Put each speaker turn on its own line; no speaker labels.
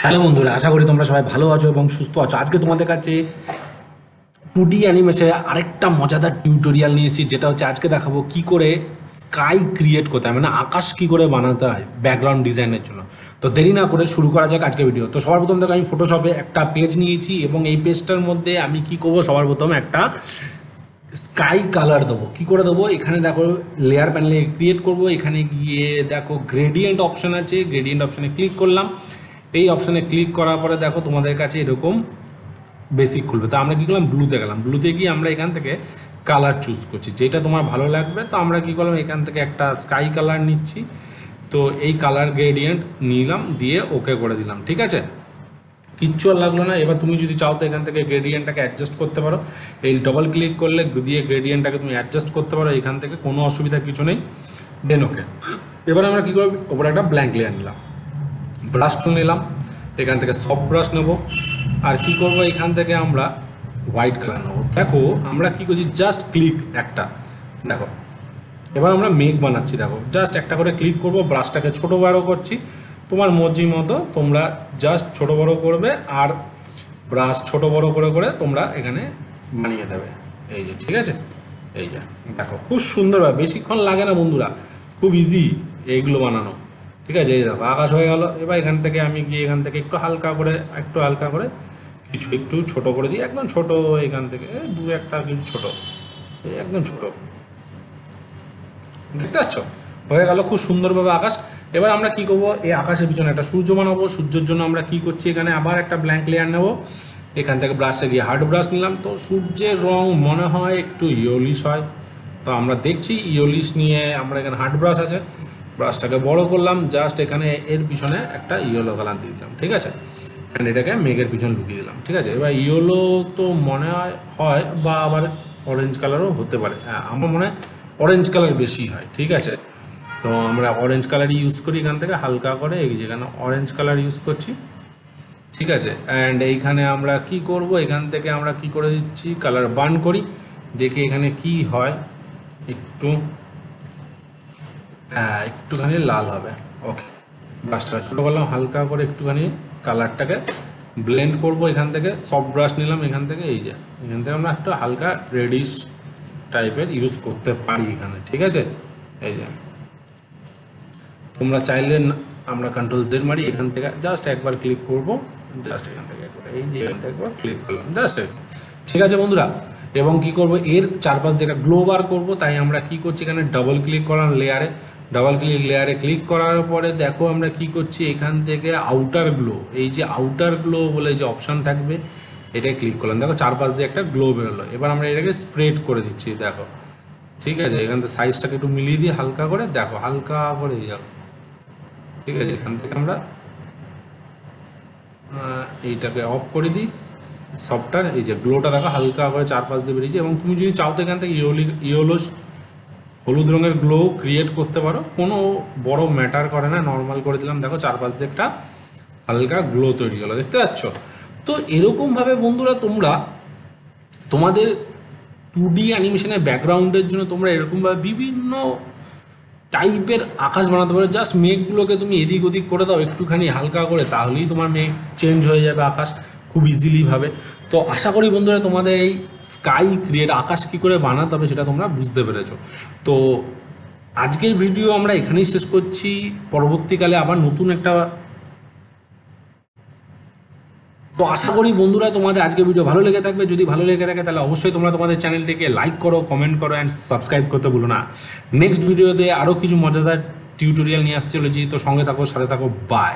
Hello বন্ধুরা, আশা করি তোমরা সবাই ভালো আছো এবং সুস্থ আছো। আজকে তোমাদের কাছে 2D অ্যানিমেশনে আরেকটা মজাদার টিউটোরিয়াল নিয়ে এসেছি, যেটা হচ্ছে আজকে দেখাবো কি করে স্কাই ক্রিয়েট করতে হয়, মানে আকাশ কি করে বানাতে হয় ব্যাকগ্রাউন্ড ডিজাইনের জন্য। তো দেরি না করে শুরু করা যাক আজকে ভিডিও। তো সবার প্রথম দেখো আমি ফটোশপে একটা পেজ নিয়েছি এবং এই পেজটার মধ্যে আমি কি করবো, সবার প্রথম একটা স্কাই কালার দেবো। কী করে দেবো, এখানে দেখো লেয়ার প্যানেলে ক্রিয়েট করব, এখানে গিয়ে দেখো গ্রেডিয়েন্ট অপশান আছে, গ্রেডিয়েন্ট অপশানে ক্লিক করলাম। এই অপশানে ক্লিক করার পরে দেখো তোমাদের কাছে এরকম বেসিক খুলবে। তো আমরা কী করলাম, ব্লুতে গেলাম। ব্লুতে গিয়ে আমরা এখান থেকে কালার চুজ করছি, যেটা তোমার ভালো লাগবে। তো আমরা কী করলাম, এখান থেকে একটা স্কাই কালার নিচ্ছি। তো এই কালার গ্রেডিয়েন্ট নিলাম, দিয়ে ওকে করে দিলাম। ঠিক আছে, কিচ্ছু আর লাগলো না। এবার তুমি যদি চাও তো এখান থেকে গ্রেডিয়েন্টটাকে অ্যাডজাস্ট করতে পারো। এই ডবল ক্লিক করলে দিয়ে গ্রেডিয়েন্টটাকে তুমি অ্যাডজাস্ট করতে পারো এখান থেকে, কোনো অসুবিধা কিছু নেই। দেন ওকে। এবার আমরা কী করবো, ওপরে একটা ব্ল্যাঙ্ক লেয়ার নিলাম, ব্রাশ টুল নিলাম, এখান থেকে সফট ব্রাশ নেব। আর কি করব, এখান থেকে আমরা হোয়াইট কালার নেবো। দেখো আমরা কি করছি, জাস্ট ক্লিক একটা, দেখো এবার আমরা মেঘ বানাচ্ছি। দেখো জাস্ট একটা করে ক্লিক করব, ব্রাশটাকে ছোটো বড়ো করছি। তোমার মর্জি মতো তোমরা জাস্ট ছোটো বড়ো করবে আর ব্রাশ ছোটো বড়ো করে করে তোমরা এখানে বানিয়ে দেবে। এই যে ঠিক আছে, এই যে দেখো খুব সুন্দরভাবে, বেশিক্ষণ লাগে না বন্ধুরা, খুব ইজি এইগুলো বানানো। ঠিক আছে, এই দেখো আকাশ হয়ে গেল। এবার এখান থেকে আমি গিয়ে এখান থেকে একটু হালকা করে কিছু একটু ছোট করে দিই, একদম ছোট। এখান থেকে দু একটা কিছু ছোট, একদম ছোট, দেখতে পাচ্ছ হয়ে গেল খুব সুন্দরভাবে আকাশ। এবার আমরা কি করব, এই আকাশের পিছনে একটা সূর্য বানাবো। সূর্যের জন্য আমরা কি করছি, এখানে আবার একটা ব্ল্যাঙ্ক লেয়ার নেব। এখান থেকে ব্রাশে গিয়ে হার্ড ব্রাশ নিলাম। তো সূর্যের রং মনে হয় একটু ইয়েলিশ হয়, তো আমরা দেখছি ইয়েলিশ নিয়ে আমরা এখানে হার্ড ব্রাশ আছে, ব্রাশটাকে বড় করলাম, জাস্ট এখানে এর পিছনে একটা ইয়েলো কালার দিয়ে দিলাম। ঠিক আছে, অ্যান্ড এটাকে মেঘের পিছনে লুকিয়ে দিলাম। ঠিক আছে, এবার ইয়েলো তো মনে হয় বা আবার অরেঞ্জ কালারও হতে পারে। হ্যাঁ, আমার মনে হয় অরেঞ্জ কালার বেশি হয়। ঠিক আছে, তো আমরা অরেঞ্জ কালারই ইউজ করি। এখান থেকে হালকা করে এই যেখানে অরেঞ্জ কালার ইউজ করছি। ঠিক আছে, অ্যান্ড এইখানে আমরা কি করব, এখান থেকে আমরা কি করে দিচ্ছি, কালার বার্ন করি, দেখি এখানে কি হয়। একটুখানি লাল হবে। ওকে, ব্রাশটা ছোটো করলাম, হালকা করে একটুখানি কালারটাকে ব্লেন্ড করব। এখান থেকে সফট ব্রাশ নিলাম, এখান থেকে এই যে এখান থেকে আমরা একটা হালকা রেডিশ টাইপের ইউজ করতে পারি এখানে। ঠিক আছে, এই যে তোমরা চাইলে আমরা কন্ট্রোল জেড মারি, এখান থেকে জাস্ট একবার ক্লিক করব, জাস্ট এখান থেকে একবার এই যে এখান থেকে একবার ক্লিক করলাম, জাস্ট। ঠিক আছে বন্ধুরা, এবং কি করব, এর চারপাশ যেটা গ্লো বার করব, তাই আমরা কি করছি, এখানে ডাবল ক্লিক করার লেয়ারে, ক্লিক করার পরে দেখো আমরা কি করছি, এখান থেকে আউটার গ্লো, এই যে আউটার গ্লো বলে যে অপশান থাকবে, এটাই ক্লিক করলাম। দেখো চারপাশ দিয়ে একটা গ্লো বেরোলো। এবার আমরা এটাকে স্প্রেড করে দিচ্ছি, দেখো। ঠিক আছে, এখান থেকে সাইজটাকে একটু মিলিয়ে দিয়ে হালকা করে, দেখো হালকা করে যাও। ঠিক আছে, এখান থেকে আমরা এইটাকে অফ করে দিই, সফটওয়্যার। এই যে গ্লোটা দেখো হালকা করে চারপাশ দিয়ে বেরিয়েছে। এবং তুমি যদি চাও তো এখান থেকে ইয়েলোস হলুদ রঙের গ্লো ক্রিয়েট করতে পারো, কোনো বড় ম্যাটার করে না। নর্মাল করে দিলাম, দেখো চারপাশ দিয়ে একটা হালকা গ্লো তৈরি হলো, দেখতে পাচ্ছ। তো এরকমভাবে বন্ধুরা তোমরা তোমাদের 2D অ্যানিমেশনের ব্যাকগ্রাউন্ডের জন্য তোমরা এরকমভাবে বিভিন্ন টাইপের আকাশ বানাতে পারো। জাস্ট মেঘগুলোকে তুমি এদিক ওদিক করে দাও একটুখানি হালকা করে, তাহলেই তোমার মেঘ চেঞ্জ হয়ে যাবে আকাশ খুব ইজিলিভাবে। তো আশা করি বন্ধুরা তোমাদের এই স্কাই ক্রিয়েট আকাশ কী করে বানাতে হবে সেটা তোমরা বুঝতে পেরেছো। তো আজকের ভিডিও আমরা এখানেই শেষ করছি। পরবর্তীকালে আবার নতুন একটা, তো আশা করি বন্ধুরা তোমাদের আজকের ভিডিও ভালো লেগে থাকবে। যদি ভালো লেগে থাকে তাহলে অবশ্যই তোমরা তোমাদের চ্যানেলটিকে লাইক করো, কমেন্ট করো অ্যান্ড সাবস্ক্রাইব করতে ভুলো না। নেক্সট ভিডিওতে আরও কিছু মজাদার টিউটোরিয়াল নিয়ে আসতে চলেছি, তো সঙ্গে থাকো, সাথে থাকো, বাই।